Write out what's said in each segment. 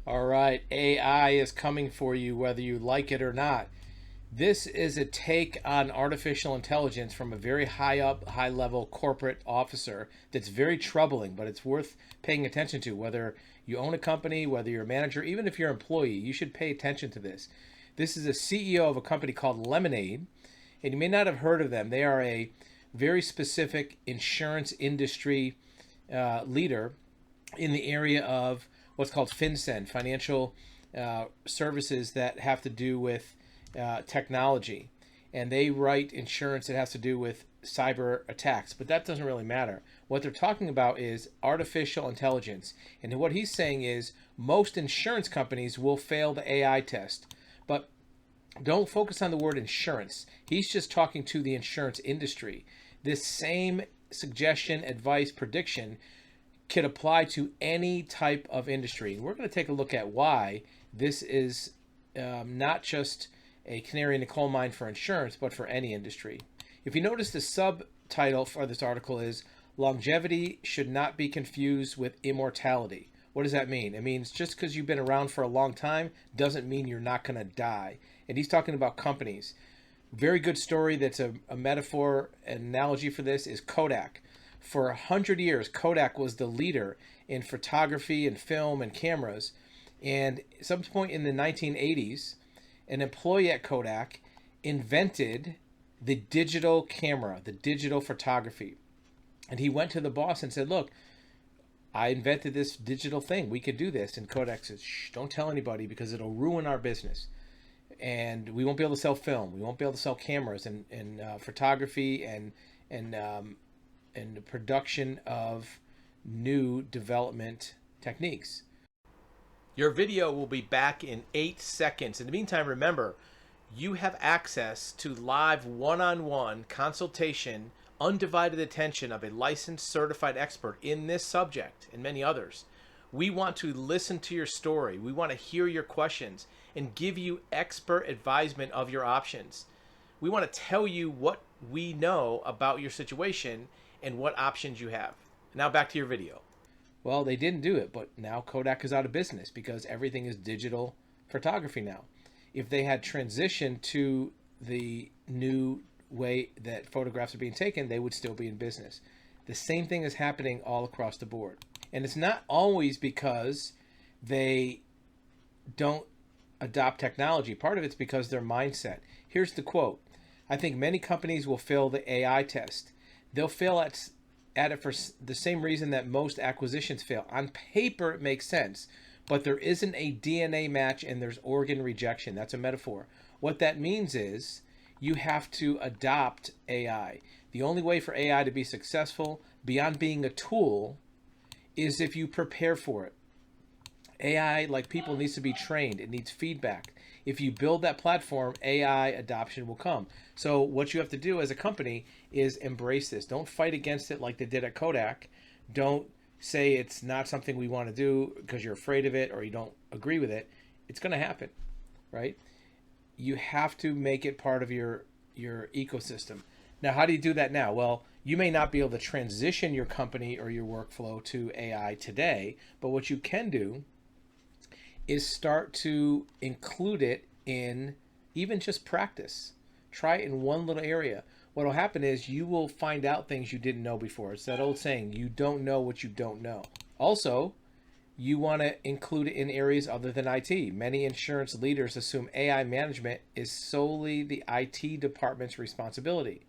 All right, AI is coming for you whether you like it or not. This is a take on artificial intelligence from a very high up, high level corporate officer that's very troubling, but it's worth paying attention to. Whether you own a company, whether you're a manager, even if you're an employee, you should pay attention to this. This is a CEO of a company called Lemonade, and you may not have heard of them. They are a very specific insurance industry leader in the area of what's called FinCEN, financial services that have to do with technology. And they write insurance that has to do with cyber attacks, but that doesn't really matter. What they're talking about is artificial intelligence. And what he's saying is most insurance companies will fail the AI test. But don't focus on the word insurance. He's just talking to the insurance industry. This same suggestion, advice, prediction could apply to any type of industry. We're going to take a look at why this is not just a canary in the coal mine for insurance, but for any industry. If you notice, the subtitle for this article is Longevity Should Not Be Confused with Immortality. What does that mean? It means just because you've been around for a long time doesn't mean you're not going to die. And he's talking about companies. Very good story that's a metaphor, an analogy for this is Kodak. For 100 years, Kodak was the leader in photography and film and cameras. And at some point in the 1980s, an employee at Kodak invented the digital camera, the digital photography. And he went to the boss and said, look, I invented this digital thing. We could do this. And Kodak says, shh, don't tell anybody because it'll ruin our business. And we won't be able to sell film. We won't be able to sell cameras and photography and the production of new development techniques. Your video will be back in 8 seconds. In the meantime, remember, you have access to live one-on-one consultation, undivided attention of a licensed certified expert in this subject and many others. We want to listen to your story. We want to hear your questions and give you expert advisement of your options. We want to tell you what we know about your situation and what options you have. Now back to your video. Well, they didn't do it, but now Kodak is out of business because everything is digital photography now. If they had transitioned to the new way that photographs are being taken, they would still be in business. The same thing is happening all across the board. And it's not always because they don't adopt technology. Part of it's because their mindset. Here's the quote. I think many companies will fail the AI test. They'll fail at it for the same reason that most acquisitions fail. On paper, it makes sense, but there isn't a DNA match and there's organ rejection. That's a metaphor. What that means is you have to adopt AI. The only way for AI to be successful beyond being a tool is if you prepare for it. AI, like people, needs to be trained. It needs feedback. If you build that platform, AI adoption will come. So what you have to do as a company is embrace this. Don't fight against it like they did at Kodak. Don't say it's not something we want to do because you're afraid of it or you don't agree with it. It's going to happen, right? You have to make it part of your ecosystem. Now, how do you do that now? Well, you may not be able to transition your company or your workflow to AI today, but what you can do is start to include it in even just practice. Try it in one little area. What will happen is you will find out things you didn't know before. It's that old saying, you don't know what you don't know. Also, you want to include it in areas other than IT. Many insurance leaders assume AI management is solely the IT department's responsibility.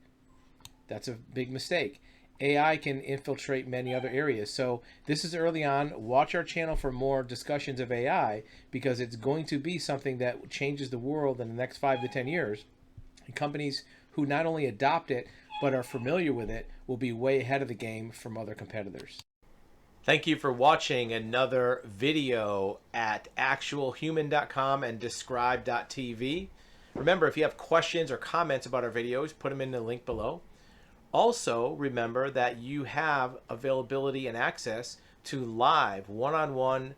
That's a big mistake. AI can infiltrate many other areas. So this is early on. Watch our channel for more discussions of AI because it's going to be something that changes the world in the next 5 to 10 years. And companies who not only adopt it but are familiar with it will be way ahead of the game from other competitors. Thank you for watching another video at actualhuman.com and describe.tv. Remember, if you have questions or comments about our videos, put them in the link below. Also, remember that you have availability and access to live one-on-one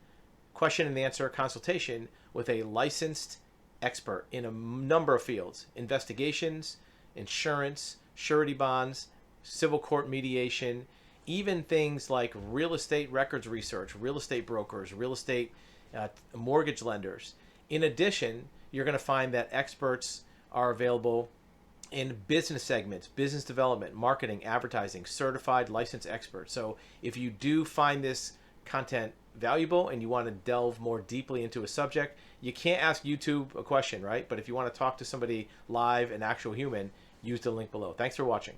question and answer consultation with a licensed expert in a number of fields: investigations, insurance, surety bonds, civil court mediation, even things like real estate records research, real estate brokers, real estate mortgage lenders. In addition, you're going to find that experts are available in business segments, business development, marketing, advertising, certified licensed experts. So if you do find this content valuable and you want to delve more deeply into a subject, you can't ask YouTube a question, right? But if you want to talk to somebody live, an actual human, use the link below. Thanks for watching.